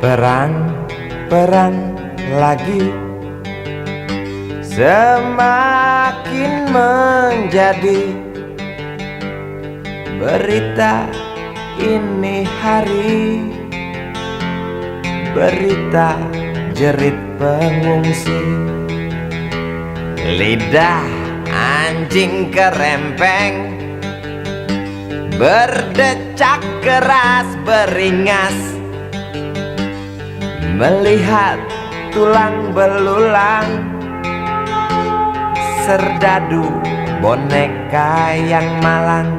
Perang lagi semakin menjadi berita ini hari, berita jerit pengungsi. Lidah anjing kerempeng berdecak keras beringas, melihat tulang belulang serdadu boneka yang malang.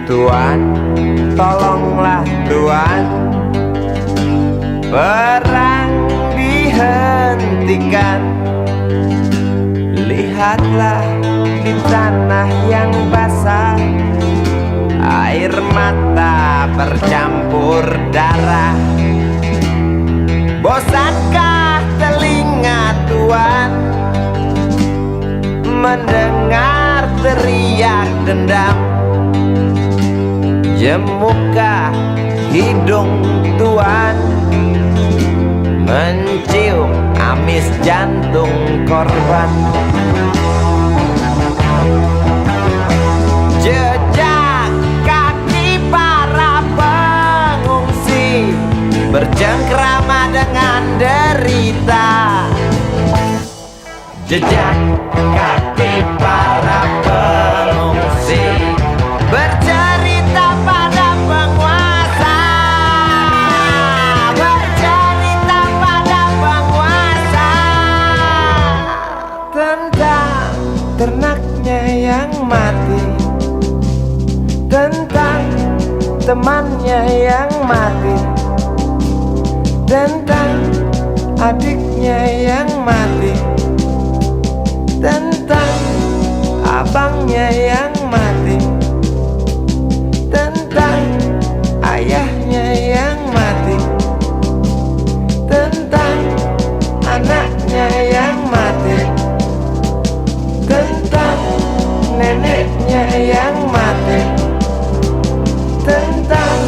Tuan, tolonglah Tuan, perang dihentikan. Lihatlah di tanah yang basah, air mata bercampur darah. Bosankah telinga Tuan mendengar teriak dendam? Jemukah hidung Tuan mencium amis jantung korban? Jejak kaki para pengungsi bercengkrama dengan derita. Jejak kaki para pengungsi bercerita pada penguasa, bercerita pada penguasa tentang ternaknya yang mati, tentang temannya yang mati, tentang adiknya yang mati, tentang abangnya yang mati, tentang ayahnya yang mati, tentang anaknya yang mati, tentang neneknya yang mati, tentang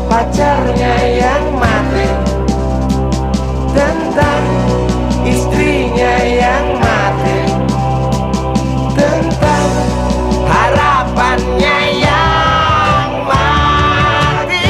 pacarnya yang mati, tentang istrinya yang mati, tentang harapannya yang mati.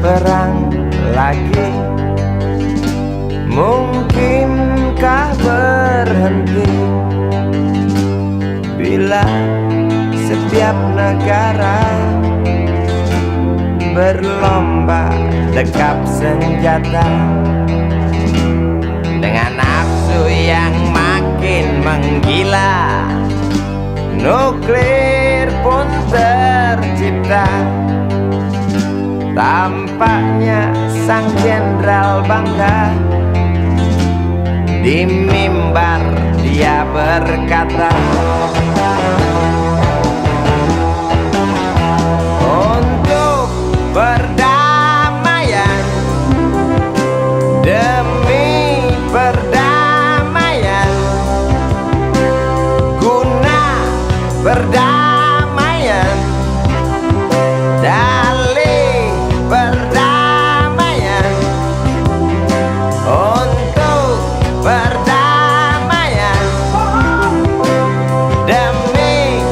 Perang lagi, mungkinkah berhenti bila setiap negara berlomba dekap senjata dengan nafsu yang makin menggila? Nuklir pun tercipta. Tampaknya sang jenderal bangga, di mimbar dia berkata, untuk perdamaian, demi perdamaian, guna perdamaian, dalih perdamaian, untuk perdamaian, demi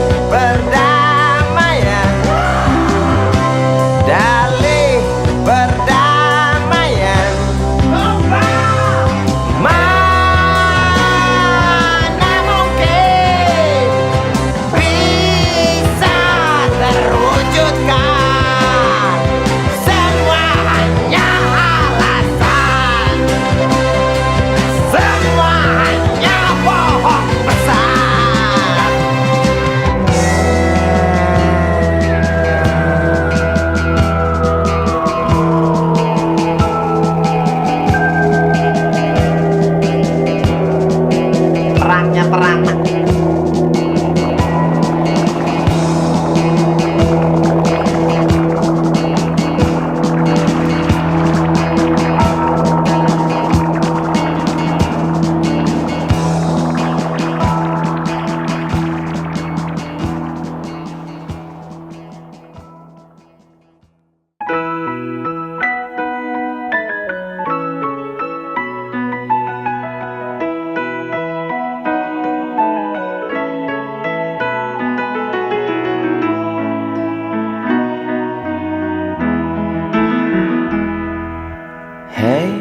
Hei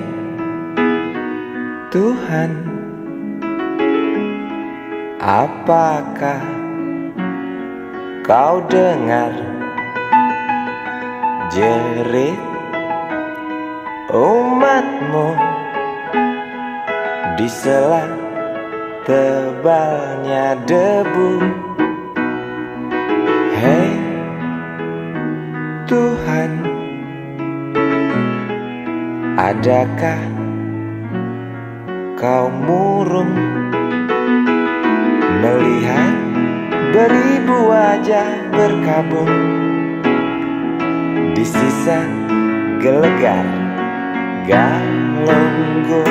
Tuhan, apakah kau dengar jerit umatmu di sela tebalnya debu? Hei Tuhan, adakah kau murung melihat beribu wajah berkabung di sisa gelegar Galunggung?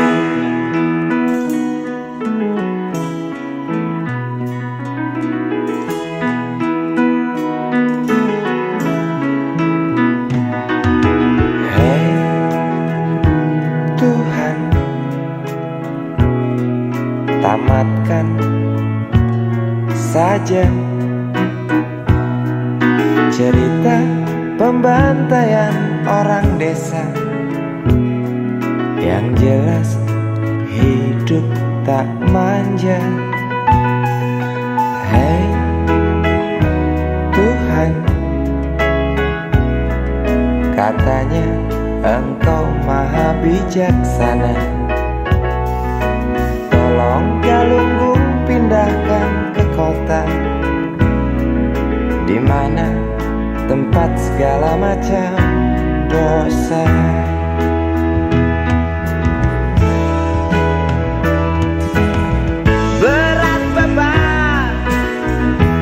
Tamatkan saja cerita pembantaian orang desa. Yang jelas hidup tak manja. Hei Tuhan, katanya Engkau maha bijaksana. Tolong Galunggung pindahkan ke kota, di mana tempat segala macam dosa. Berat beban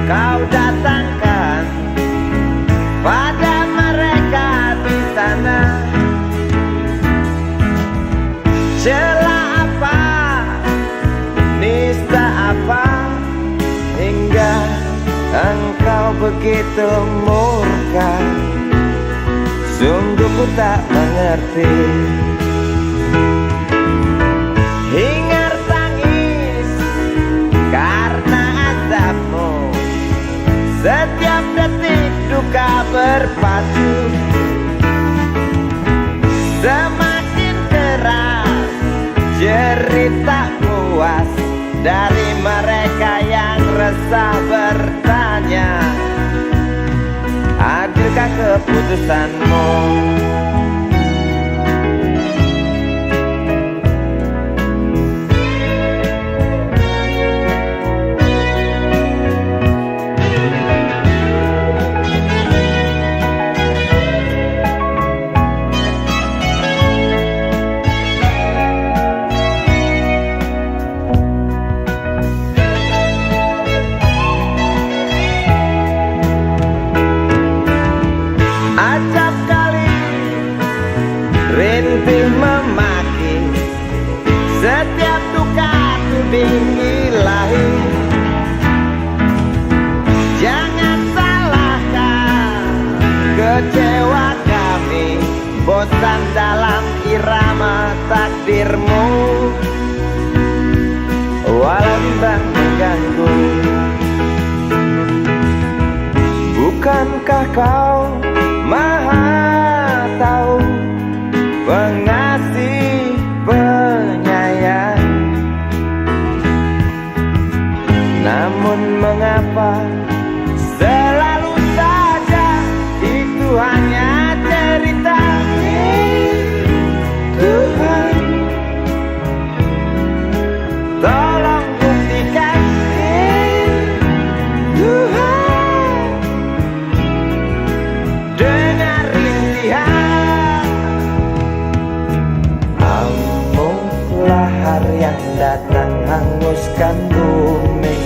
kau datangkan pada mereka di sana. Celah apa, nista apa, hingga Engkau begitu murka? Sungguh ku tak mengerti. Hingar tangis karena azabmu, setiap detik duka berpacu. Semakin keras jerit tak puas dari mereka yang resah bertanya, adilkah keputusanmu? Acap kali rintih memaki, setiap duka tuding ilahi. Jangan salahkan kecewa kami, bosan dalam irama takdirmu. Walau bimbang mengganggu, bukankah kau Maha tahu, pengasih penyayang? Namun mengapa selalu saja itu hanya cerita? Tuhan, tolong buktikan. Tuhan, dengar rintihan. Amuklah hari yang datang hanguskan bumi,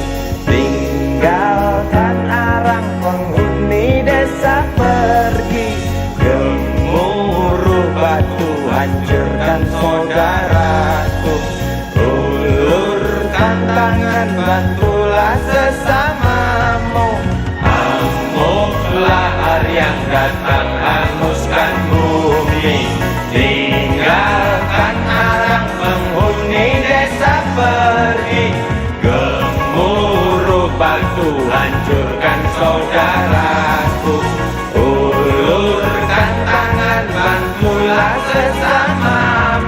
tinggalkan arang penghuni desa pergi. Gemuruh batu hancurkan saudaraku, ulurkan tangan bantulah sesamamu. Amuklah hari yang datang hanguskan bumi, tinggalkan arang penghuni desa pergi. Gemuruh batu hancurkan saudaraku, ulurkan tangan bantulah sesamamu.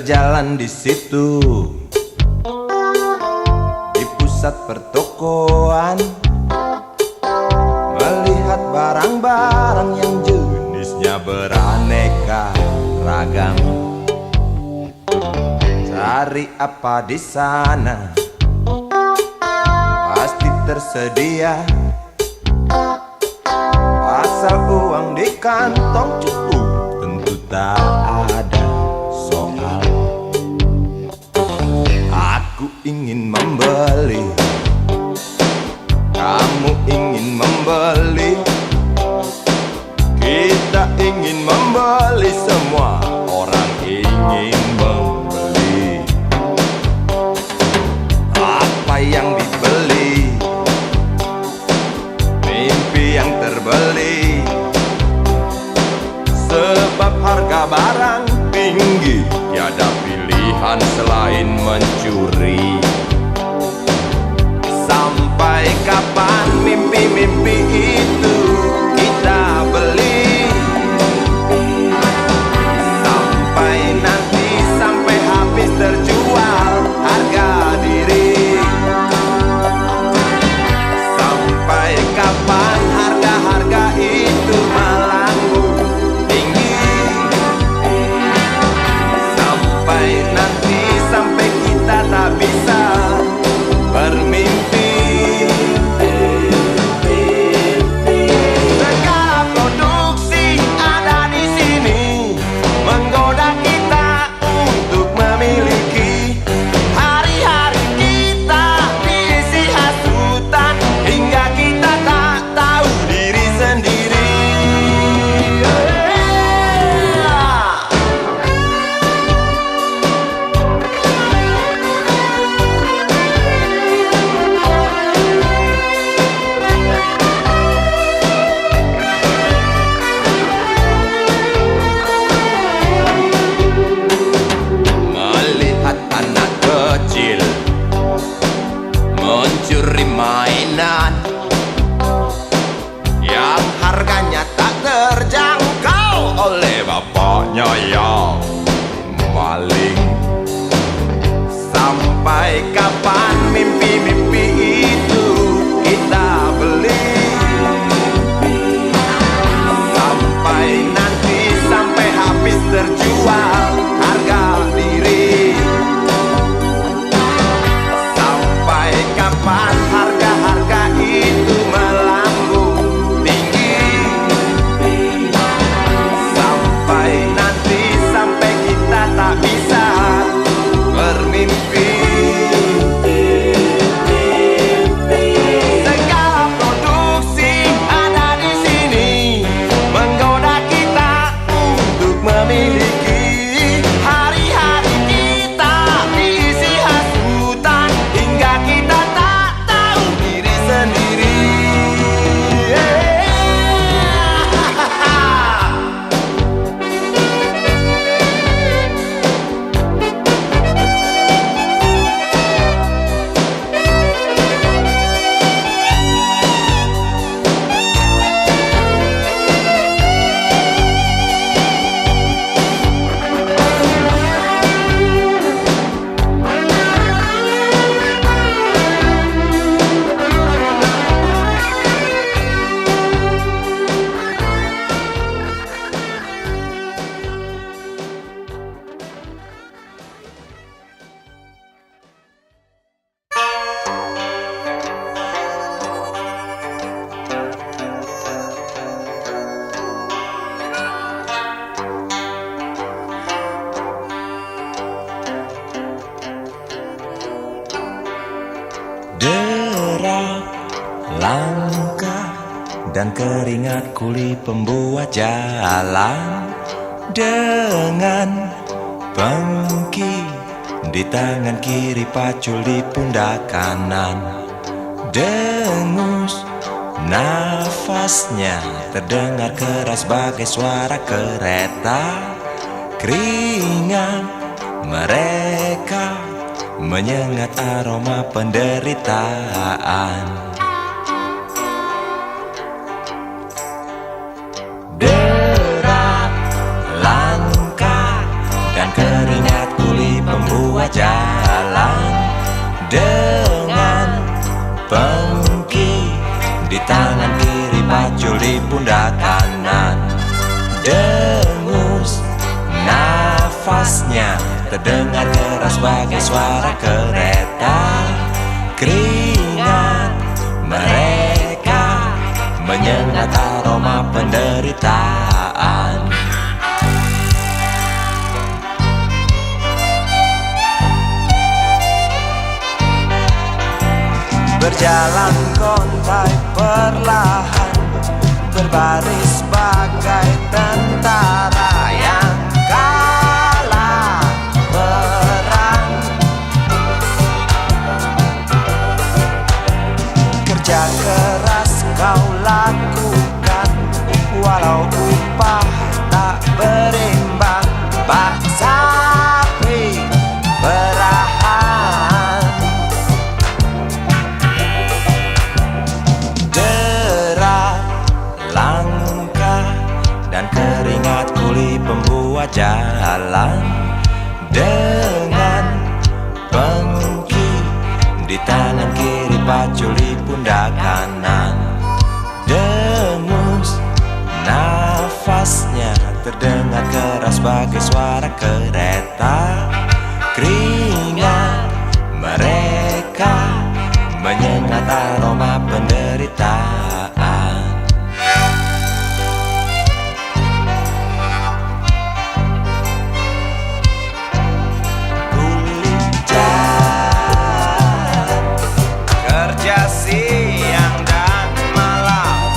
Berjalan di situ, di pusat pertokoan, melihat barang-barang yang jenisnya beraneka ragam. Cari apa di sana, pasti tersedia, asal uang di kantong cukup, tentu tak ada soal. Aku ingin membeli, kamu ingin membeli, kita ingin membeli, semua orang ingin membeli. Apa yang dibeli, mimpi yang terbeli, sebab harga barang tinggi, tiada pilihan selain mencuri. Sampai kapan mimpi-mimpi itu kita beli? Sampai nanti, sampai habis terjual harga diri. Sampai kapan harga-harga itu melambung tinggi? Sampai nanti, sampai kita tak bisa bermimpi. Segala produksi ada di sini, menggoda kita untuk memiliki. Hari-hari kita diisi hasutan, hingga kita tak tahu diri sendiri. Melihat anak kecil mencuri mainan yang harganya tak terjangkau oleh bapaknya yang maling. Sampai kapan mimpi-mimpi itu kita beli? Sampai nanti, sampai habis terjual harga diri. Sampai kapan harga-harga itu melambung tinggi? Sampai nanti, sampai kita tak bisa bermimpi. Segala produksi ada di sini, menggoda kita untuk memiliki. Hari-hari kita diisi hasutan, hingga kita tak tahu diri sendiri. Derap langkah dan keringat kuli pembuat jalan, dengan pengki di tangan kiri, pacul di pundak kanan. Dengus nafasnya terdengar keras bagai suara kereta. Keringat mereka menyengat aroma penderitaan. Derap langkah dan keringat kuli di pundak kanan. Dengus nafasnya terdengar keras bagai suara kereta. Keringat mereka menyengat aroma penderitaan. Berjalan kontai perlahan, berbaris bagai tentara yang kalah perang. Kerja keras kau lakukan, walau upah tak berimbang. Bak sapi perahan, derak langkah dan keringat kuli pembuat jalan. Dengan pengki di tangan kiri, paculi pundak kanan. Dengus nafasnya terdengar keras bagai suara kereta. Keringat mereka menyengat aroma penderitaan. Kerja siang dan malam,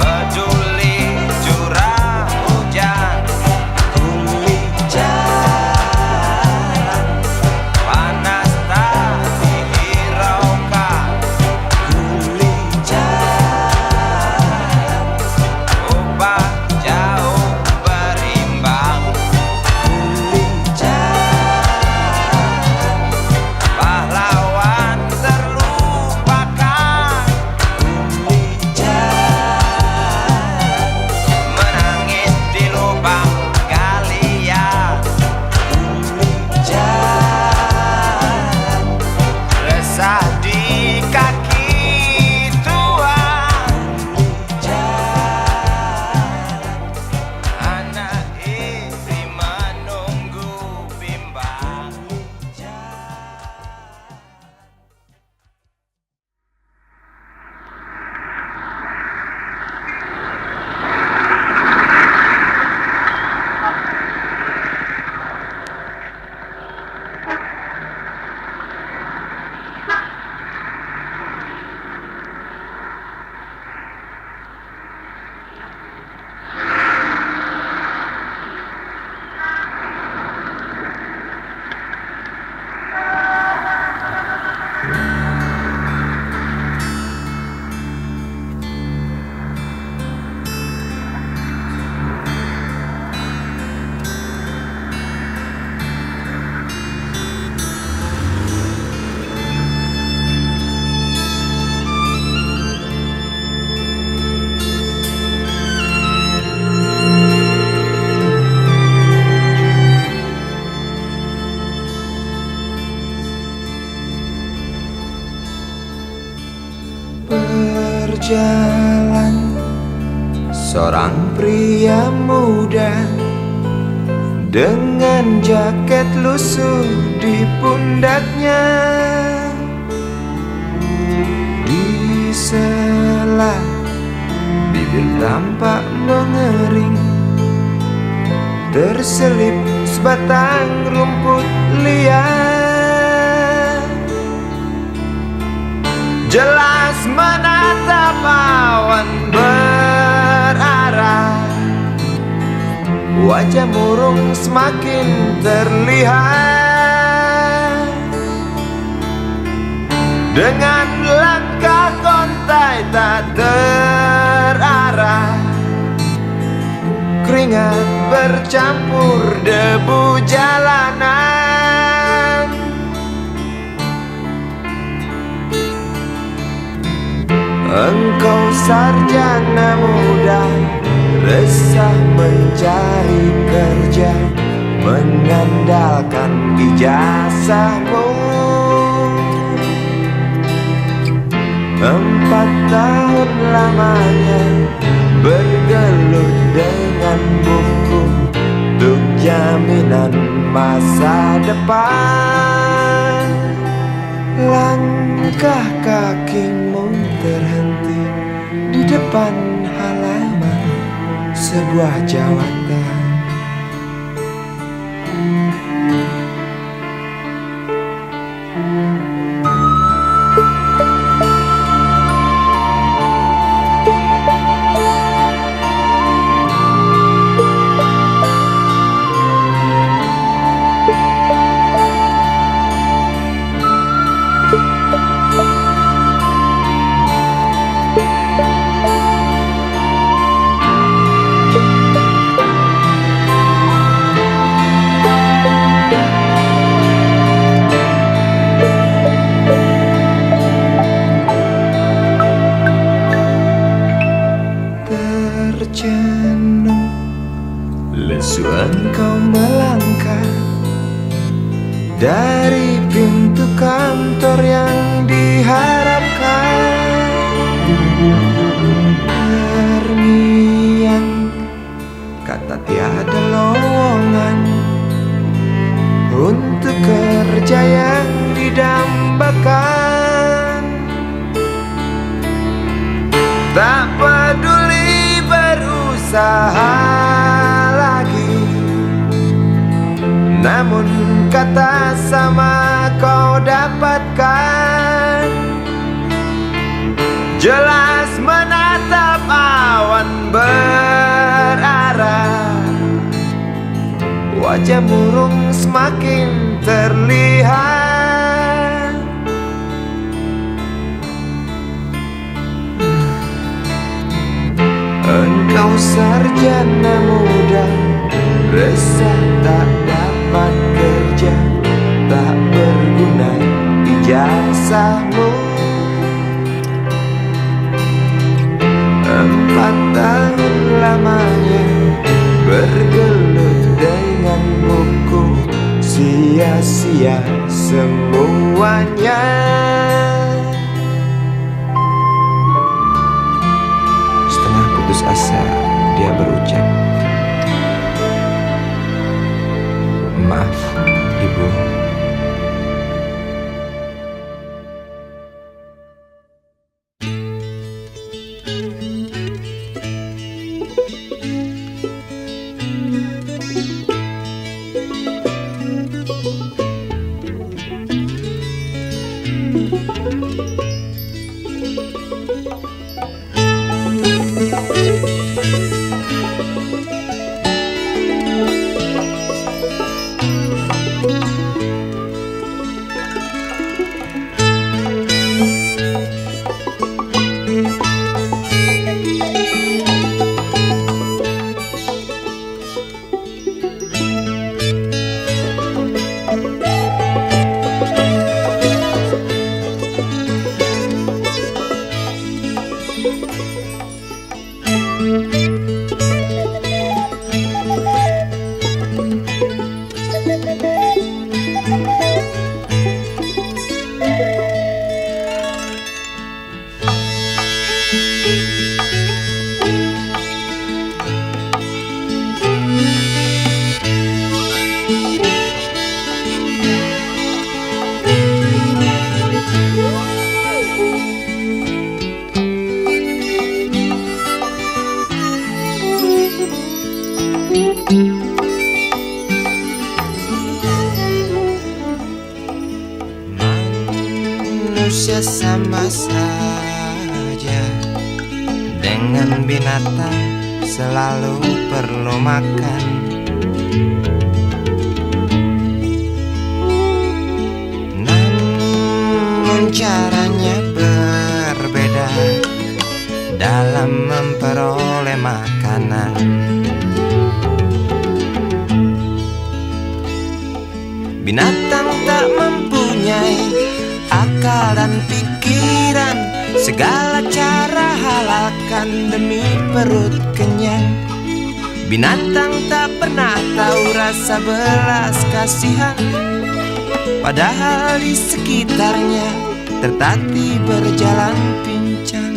peduli curah hujan, panas tak dihiraukan, upah jauh berimbang. Pahlawan terlupakan, menangis di lubang galian, resah di kaki tua, anak istri menunggu bimbang. Berjalan seorang pria muda dengan jaket lusuh di pundaknya. Di sela bibir tampak mengering, terselip sebatang rumput liar. Jelas menatap awan berarah, wajah murung semakin terlihat. Dengan langkah kontai tak terarah, keringat bercampur debu jalanan. Engkau sarjana muda, resah mencari kerja, mengandalkan ijazahmu. 4 tahun lamanya bergelut dengan buku untuk jaminan masa depan. Langkah kakimu terhenti di depan halaman sebuah jawatan. Terjenuh, lesu engkau melangkah dari pintu kantor yang diharapkan. Terngiang kata tiada lowongan untuk kerja yang didambakan. Tak peduli berusaha lagi, namun kata sama kau dapatkan. Jelas menatap awan berarah, wajah murung semakin terlihat. Engkau sarjana muda, resah tak dapat kerja, tak berguna ijazahmu. 4 tahun lamanya bergelut dengan buku, sia-sia semuanya. Putus asa, dia berucap, "Maaf, Ibu." Manusia sama saja dengan binatang, selalu perlu makan. Namun caranya berbeda dalam memperoleh makanan. Binatang tak mempunyai akal dan pikiran, segala cara halalkan demi perut kenyang. Binatang tak pernah tahu rasa belas kasihan, padahal di sekitarnya tertatih berjalan pincang.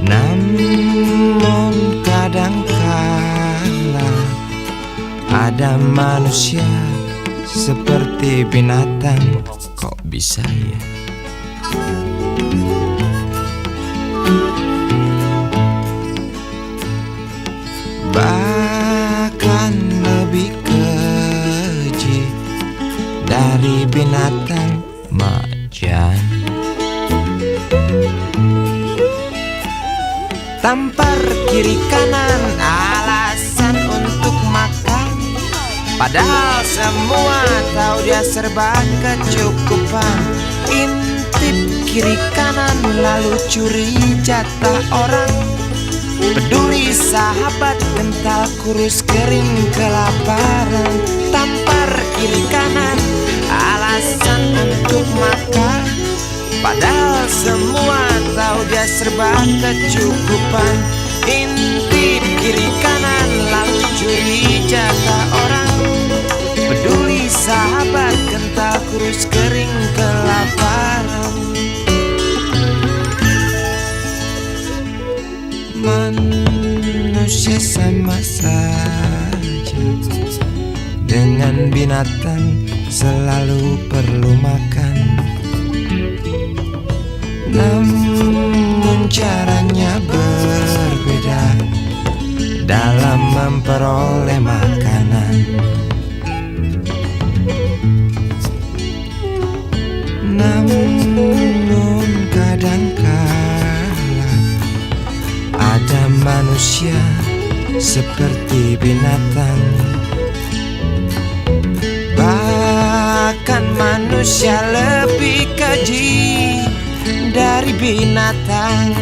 Namun kadangkala ada manusia seperti binatang. Kok bisa ya? Bahkan lebih keji dari binatang macan. Tampar kiri kanan alasan untuk makan, padahal semua tahu dia serba kecukupan. Intip kiri kanan lalu curi jatah orang. Peduli sahabat kental kurus kering kelaparan. Tampar kiri kanan alasan untuk makan, padahal semua tahu dia serba kecukupan. Intip kiri kanan lalu curi jatah orang. Peduli sahabat kental kurus kering kelaparan. Manusia sama saja dengan binatang, selalu perlu makan. Namun caranya berbeda dalam memperoleh makanan. Namun kadangkala ada manusia seperti binatang. Bahkan manusia lebih keji dari binatang.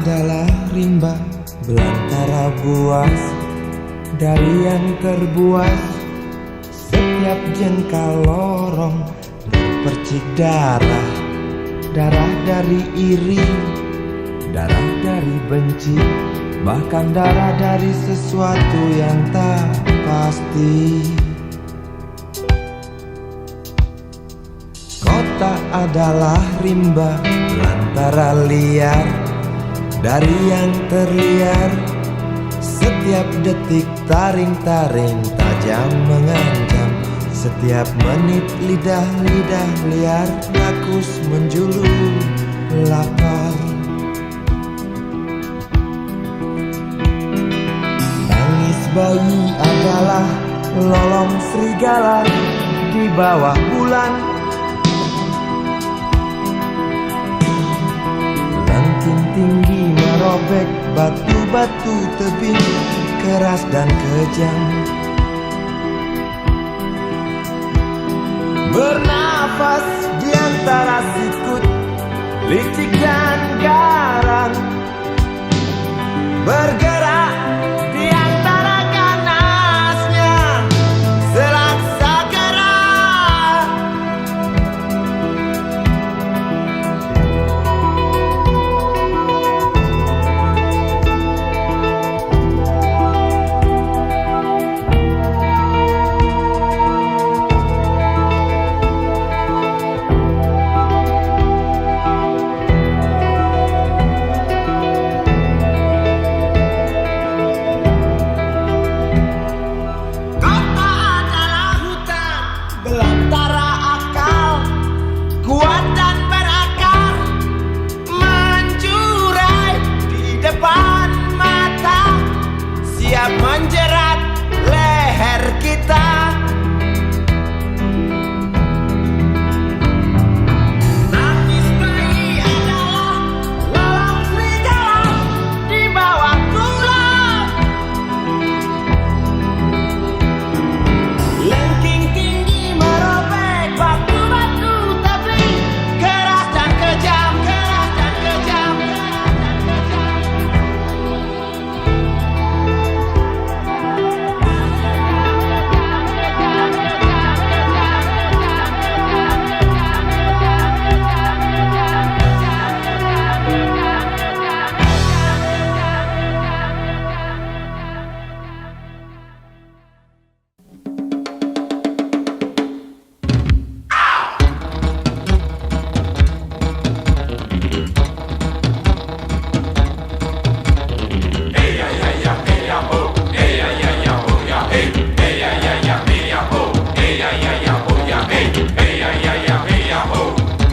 Adalah rimba belantara buas dari yang terbuas. Setiap jengkal lorong percik darah, darah dari iri, darah dari benci, bahkan darah dari sesuatu yang tak pasti. Kota adalah rimba belantara liar dari yang terliar. Setiap detik taring-taring tajam mengancam. Setiap menit lidah-lidah liar rakus menjulur lapar. Tangis bayi adalah lolong serigala di bawah bulan. Ranting tinggi merobek batu-batu tebing keras dan kejam. Bernafas di antara sikut, licik dan garang. Bergerak di antara ganasnya selaksa gerak. Belantara akal, kuat dan berakar, menjurai di depan mata, siap menjerat leher kita. Tangis bayi adalah lolong serigala di bawah bulan. Lengking tinggi merobek batu-batu tebing keras dan kejam, keras dan kejam, keras dan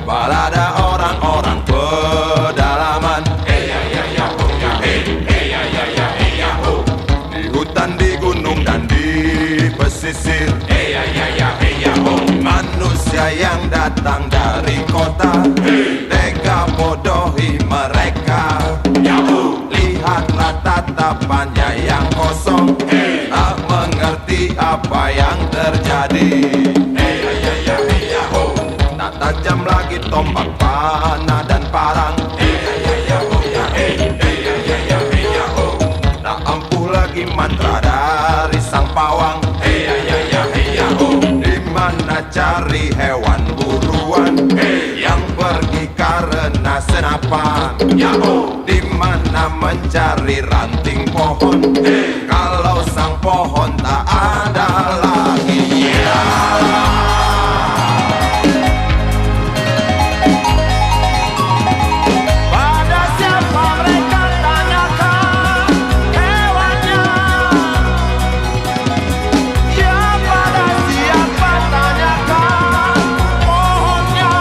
Balada orang-orang pedalaman, di hutan, di gunung, dan di pesisir. Manusia yang datang dari kota, tega bodohi mereka. Lihatlah tatapannya yang kosong, tak mengerti apa yang terjadi. Tak tajam lagi tombak panah dan parang, tak ampuh lagi mantra dari sang pawang. Di mana cari hewan buruan yang pergi karena senapan? Di mana mencari ranting pohon kalau sang pohon tak ada lagi? Pada siapa mereka tanyakan hewannya? Ya pada siapa tanyakan pohonnya?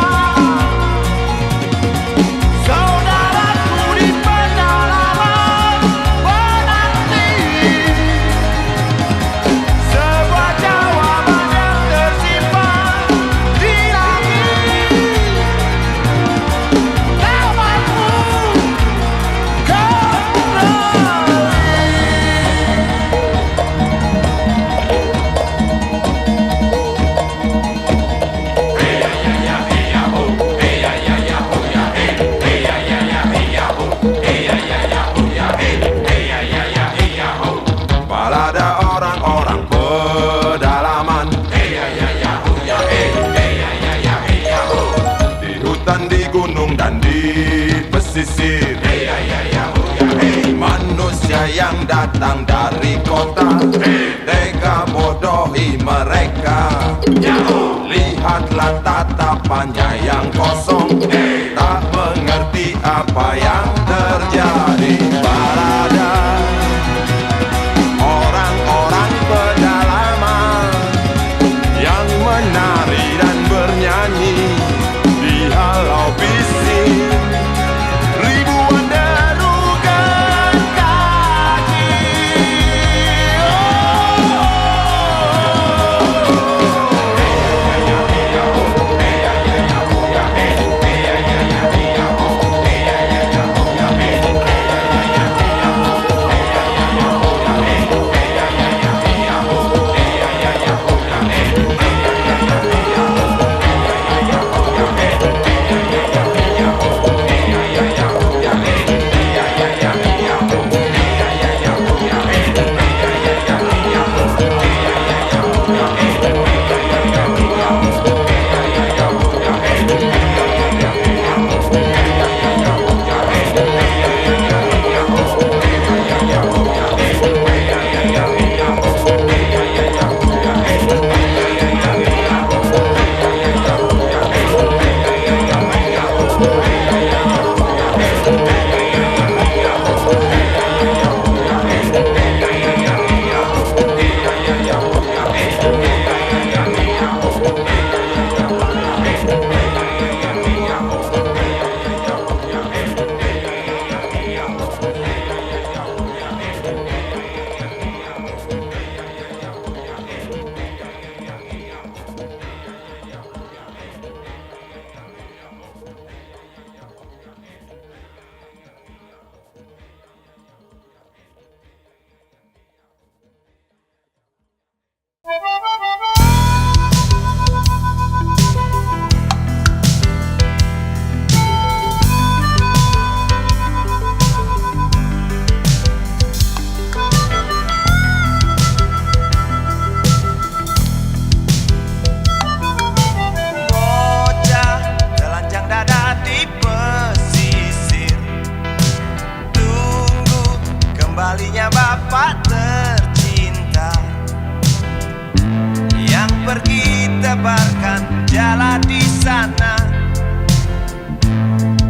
Saudaraku di pedalaman menanti sebuah jawaban yang tersimpan di langit. Kawanku balada orang-orang pedalaman, di hutan, di gunung, dan di pesisir. Manusia yang datang dari kota, tega bodohi mereka. Lihatlah tatapannya yang kosong, tak mengerti apa yang terjadi. Balada bergejala di sana,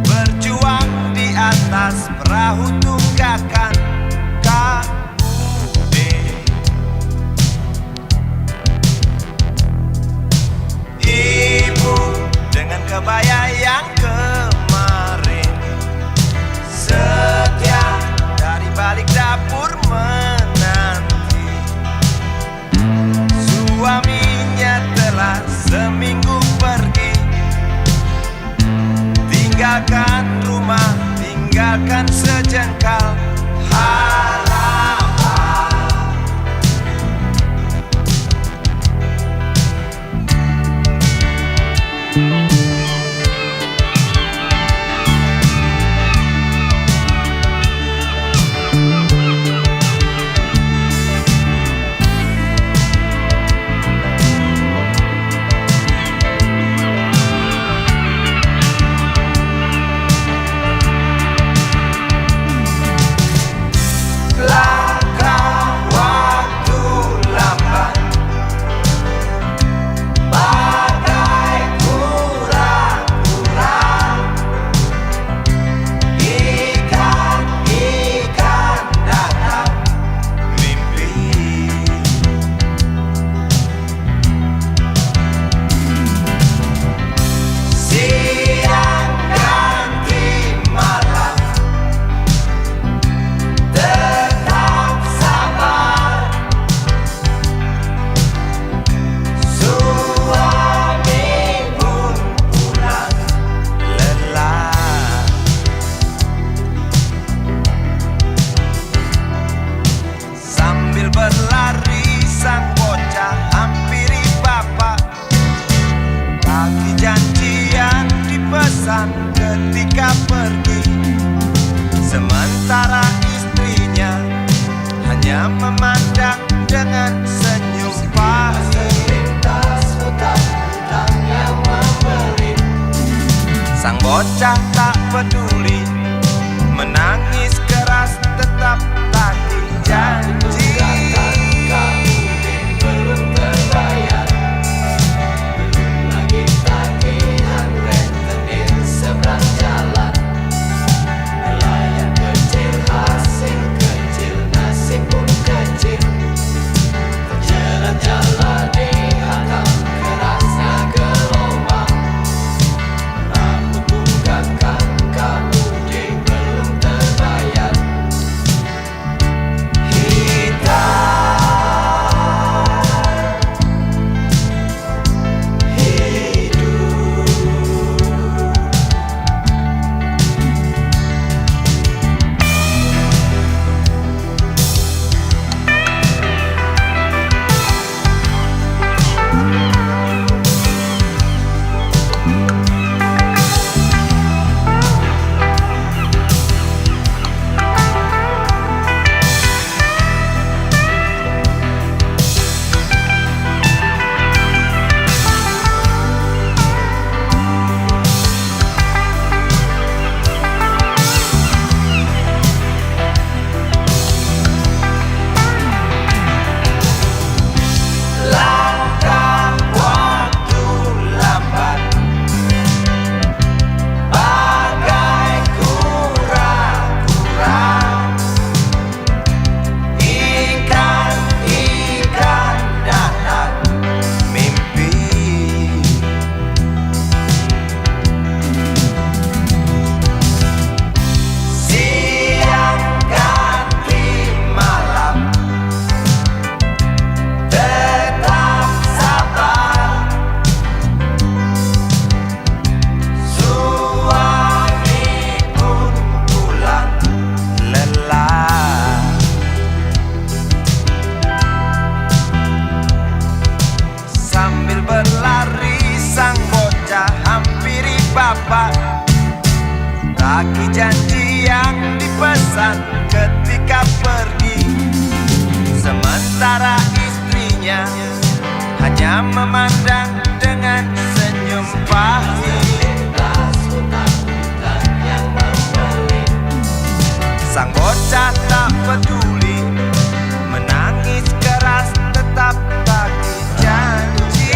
berjuang di atas perahu tunggakan KUD. Ibu dengan kebaya yang kemarin setia dari balik dapur menanti. Suaminya telah seminggu pergi, tinggalkan rumah, tinggalkan sejengkal harapan. Berlari sang bocah hampiri bapak, tagih janji yang dipesan ketika pergi. Sementara istrinya hanya memandang dengan senyum pahit. Sang bocah tak peduli, menangis keras tetap tagih janji. bapak, tagih janji yang dipesan ketika pergi. Sementara istrinya hanya memandang dengan senyum pahit. Sang bocah tak peduli, menangis keras tetap tagih janji.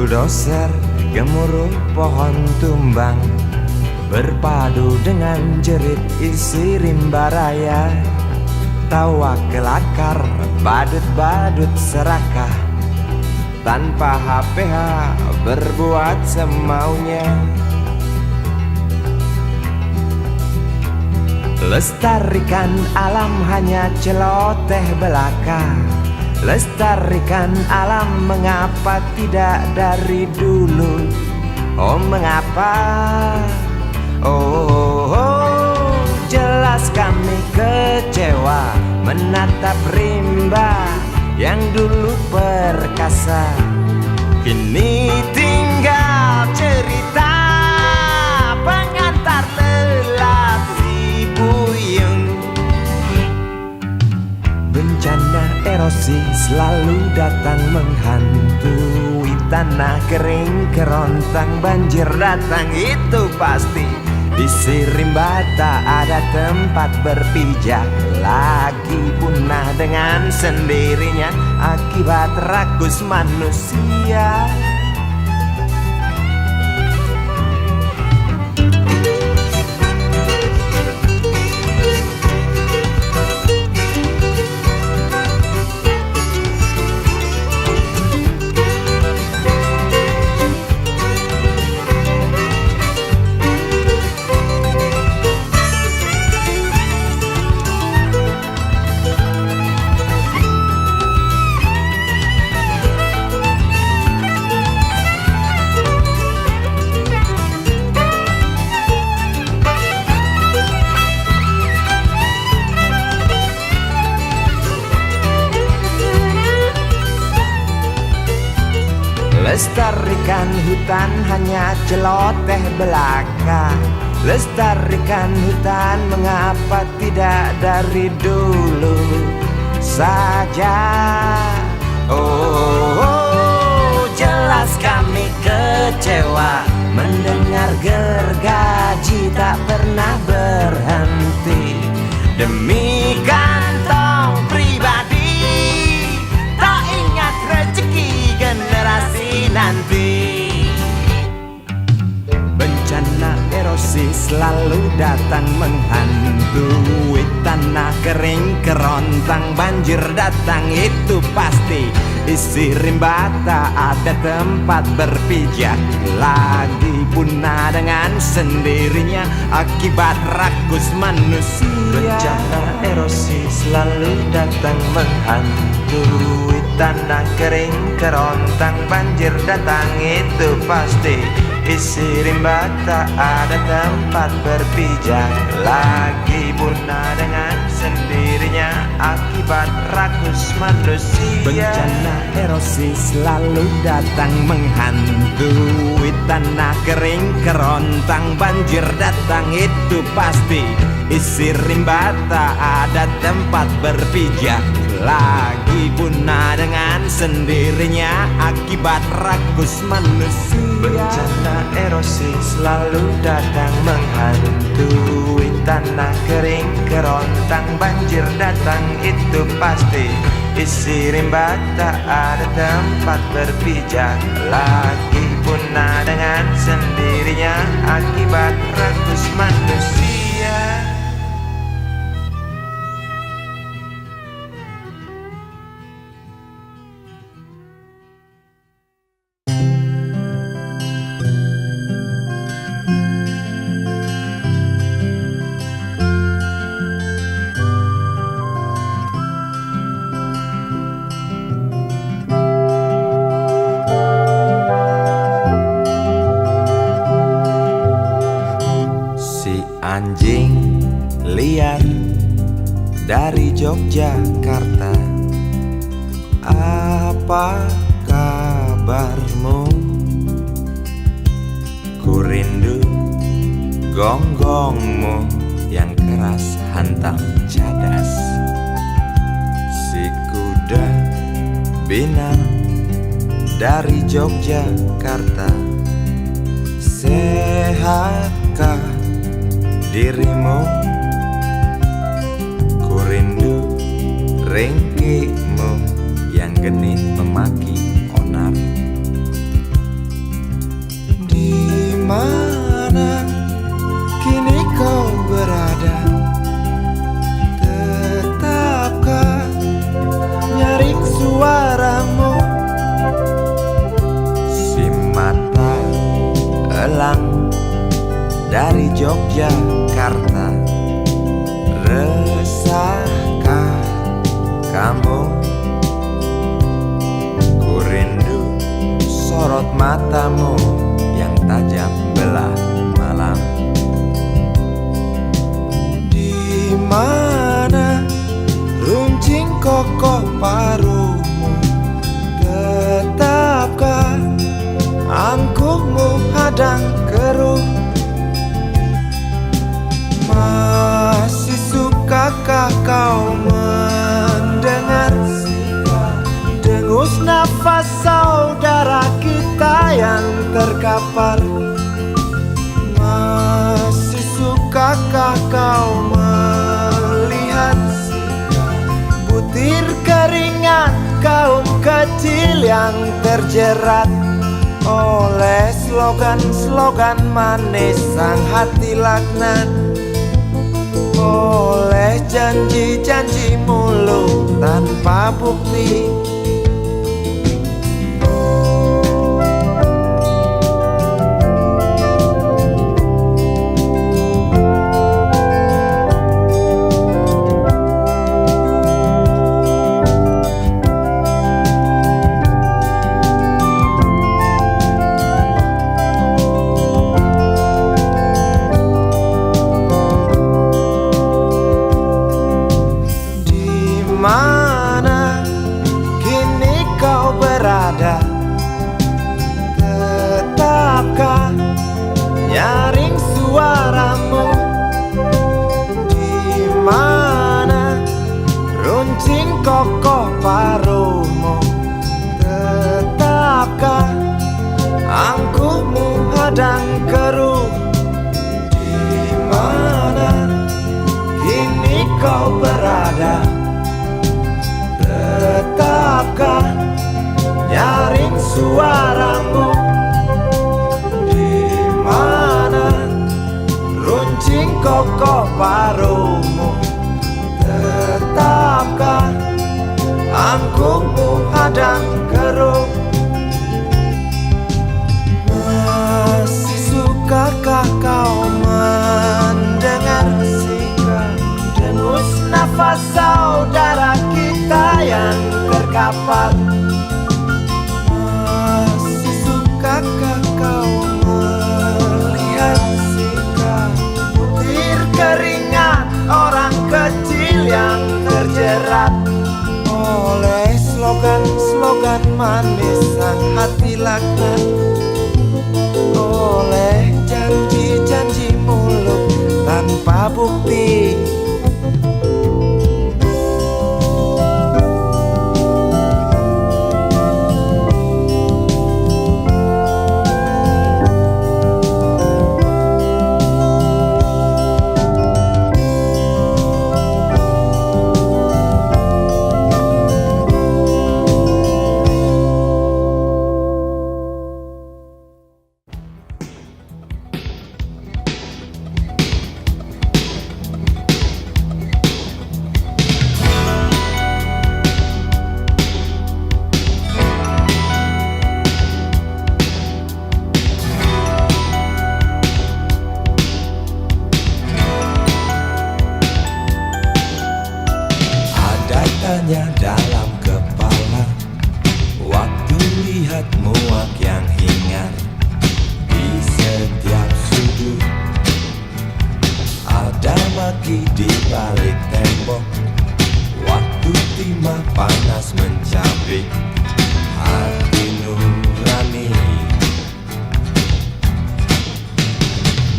Bulldozer gemuruh pohon tumbang, berpadu dengan jerit isi rimba raya. Tawa kelakar, badut-badut serakah, tanpa HPH berbuat semaunya. Lestarikan alam hanya celoteh belaka. Lestarikan alam mengapa tidak dari dulu? Oh mengapa? Oh, jelas kami kecewa menatap rimba yang dulu perkasa, kini tinggal cerita pengantar telat si buyung. Bencana erosi selalu datang menghantui tanah kering kerontang, banjir datang itu pasti. Isi rimba tak ada tempat berpijak, lagi punah dengan sendirinya akibat rakus manusia. Lestarikan hutan hanya celoteh belaka. Lestarikan hutan mengapa tidak dari dulu saja? Oh, jelas kami kecewa mendengar gergaji tak pernah berhenti. Demi kantong pribadi, tak ingat rezeki generasi nanti. Bencana erosi selalu datang menghantui tanah kering kerontang, banjir datang itu pasti. Isi rimba tak ada tempat berpijak, lagi punah dengan sendirinya akibat rakus manusia. Bencana erosi selalu datang menghantui tanah kering kerontang, banjir datang itu pasti. Isi rimba tak ada tempat berpijak, lagi punah dengan sendirinya akibat rakus manusia. Bencana erosi selalu datang menghantui tanah kering kerontang, banjir datang itu pasti. Isi rimba tak ada tempat berpijak, lagi punah dengan sendirinya akibat rakus manusia. Bencana erosi selalu datang menghantui tanah kering kerontang, banjir datang itu pasti. Isi rimba tak ada tempat berpijak, lagi punah dengan sendirinya akibat rakus manusia. Anjing liar dari Yogyakarta, apa kabarmu? Ku rindu gonggongmu yang keras hantam cadas. Si kuda binang dari Yogyakarta, sehatkah dirimu? Ku rindu ringkimu yang genit memaki onar. terkapar. Masih sukakah kau melihat butir keringat kaum kecil yang terjerat oleh slogan-slogan manis sang hati laknat, oleh janji-janji mulut tanpa bukti. Mana kini kau berada? Tetapkah nyaring suaramu? Di mana runcing kokoh paruhmu? Tetapkah angkuhmu hadang keruh? Di mana kini kau berada? Tetapkah nyaring suaramu? Di mana runcing kokoh paruhmu? Tetapkah angkuhmu hadang keruh? Masih sukakah kau mendengar sikap dengus nafas saudara kita yang terkapar? Masih sukakah kau melihat sikap butir keringat orang kecil yang terjerat oleh slogan-slogan manis sang hati laknat, oleh janji-janji mulut tanpa bukti. Dalam kepala waktu lihat muak yang hingar di setiap sudut, ada maki di balik tembok. Waktu timah panas mencabik hati nurani.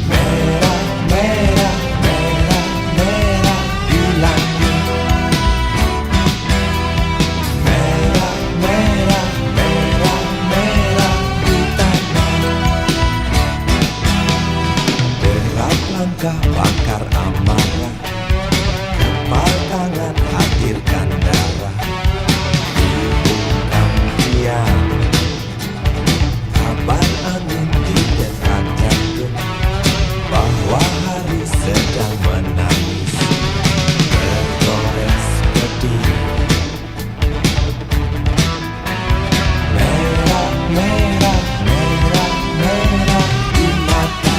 Merah, merah, merah, merah di langit. Bakar amarah, kepal tangan hadirkan darah. Hubungkan diam, kabar angin di dekat jantung, bahwa hari sedang menangis, tergores pedih. Merah, merah, merah, merah di mata.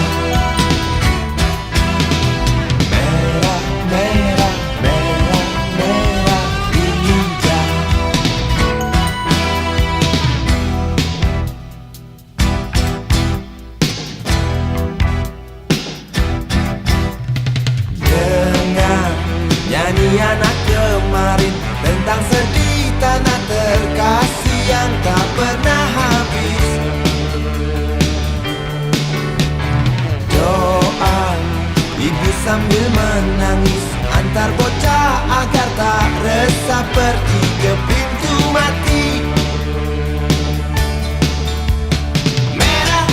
Anak kemarin tentang sedih tanah terkasih yang tak pernah habis. Doa ibu sambil menangis antar bocah agar tak resah pergi ke pintu mati. Merah,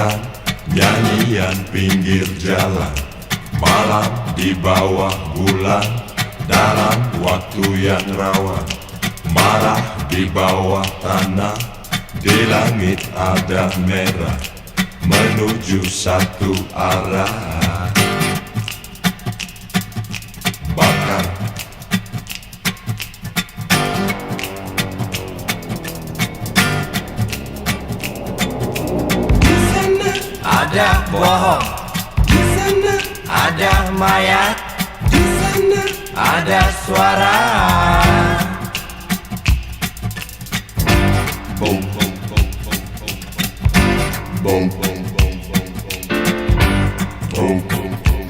dengarkan nyanyian pinggir jalan, malam di bawah bulan, dalam waktu yang rawan. Marah di bawah tanah, di langit ada merah, menuju satu arah. Bakar. Di sana Ada bohong, di sana ada mayat, di sana ada suara. Boom, boom, boom, boom, boom, boom, boom, boom, boom, boom, boom,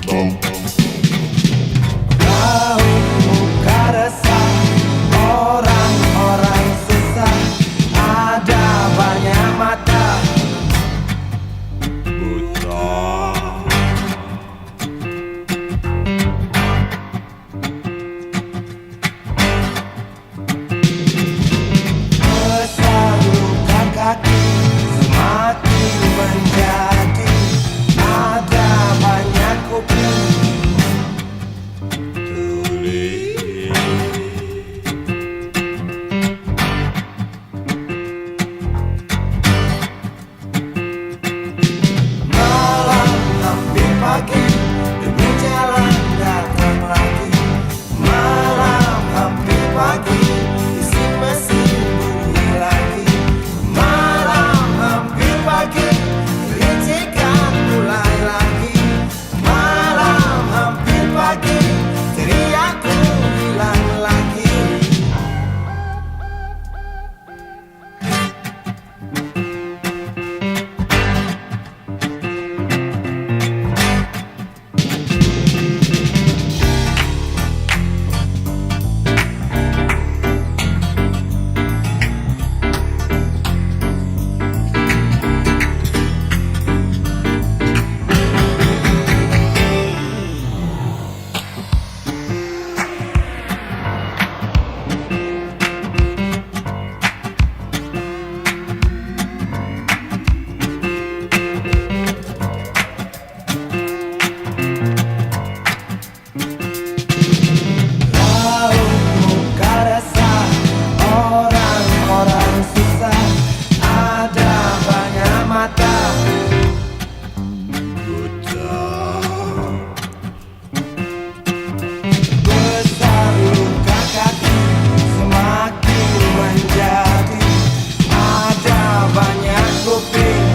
boom, boom. Kau muka resah, orang-orang susah, ada banyak mata Buta. besar luka kaki, semakin menjadi, ada banyak kuping Tuli. malam hampir pagi, demi jalan datang lagi. Malam hampir pagi, isi mesin bunyi lagi. Malam hampir pagi, ricikan mulai lagi. Malam hampir pagi, teriakku hilang lagi. Kau muka resah, orang-orang susah, ada banyak mata besar luka kaki, semakin menjadi, ada banyak kuping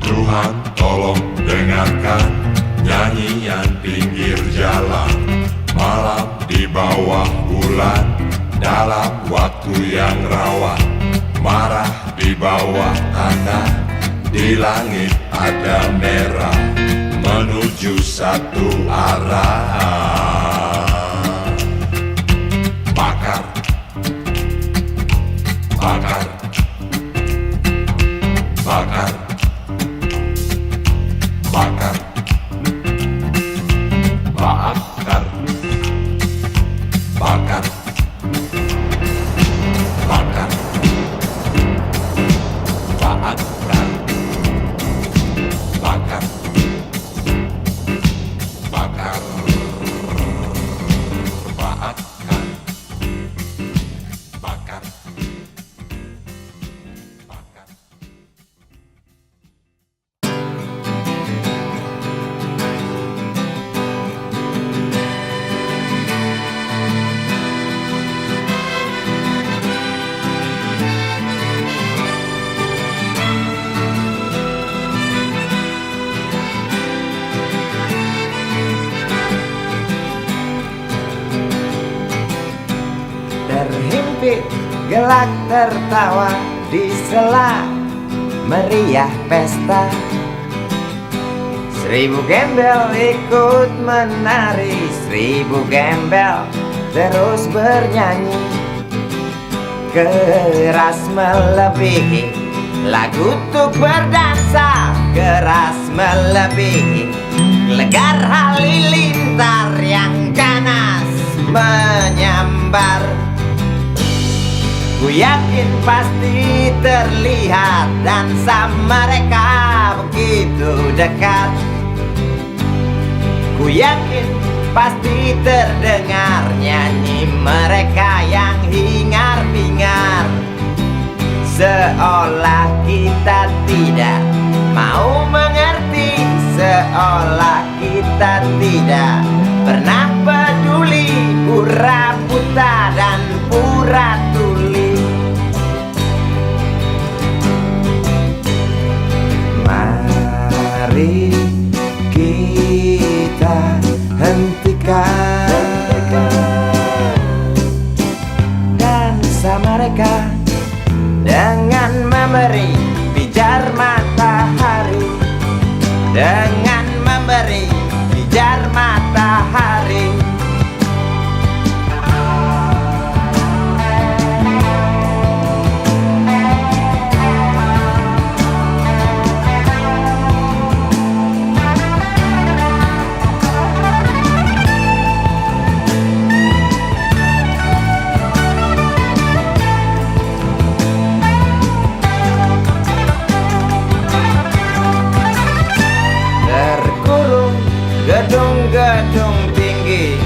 Tuhan tolong dengarkan nyanyian pinggir jalan, malam di bawah bulan, dalam waktu yang rawan. Marah di bawah tanah, di langit ada merah, menuju satu arah. Bakar. Bakar. Bakar. Bakar. Bakar. Bakar. Bakar. Bakar. Bakar. Bakar. Bakar. Bakar. Bakar. terhimpit, gelak tertawa di sela meriah pesta. 1000 gembel ikut menari, 1000 gembel terus bernyanyi. Keras melebihi lagu untuk berdansa, keras melebihi Legar halilintar yang ganas menyambar. Ku yakin pasti terlihat dansa mereka begitu dekat. Ku yakin pasti terdengar nyanyi mereka yang hingar-bingar. Seolah kita tidak mau mengerti, seolah kita tidak pernah peduli pura buta dan pura tuli. Mari kita hentikan dansa mereka dengan memberi pijar matahari, dengan memberi pijar matahari. Gedung-gedung tinggi,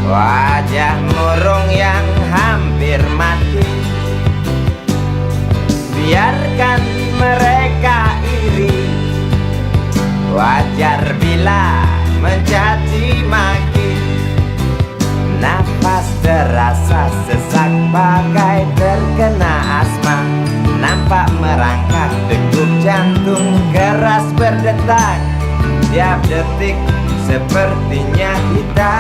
wajah murung yang hampir mati. Biarkan mereka iri, wajar bila mencaci maki. Nafas terasa sesak bagai terkena asma. Nampak merangkak degup jantung keras berdetak. Tiap detik sepertinya kita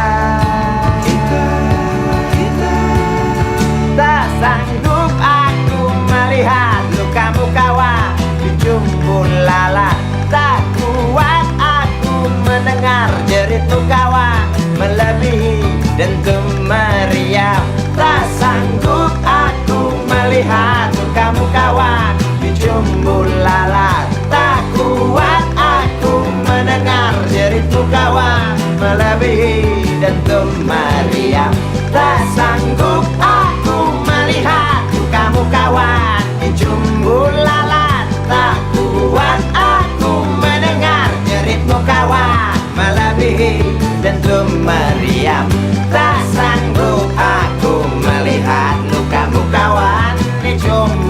tak sanggup aku melihat lukamu kawan di jumpul lalat. Tak kuat aku mendengar jeritmu kawan melebihi dentum meriam. Tak sanggup aku melihat lukamu kawan di jumpul lalat. Tak kuat aku mendengar jeritmu kawan melebihi dentum meriam. Tak sanggup aku melihat lukamu kawan di jumbul lalat. Tak kuat aku mendengar jeritmu kawan melebihi dentum meriam. Tak sanggup aku melihat lukamu kawan di jumbul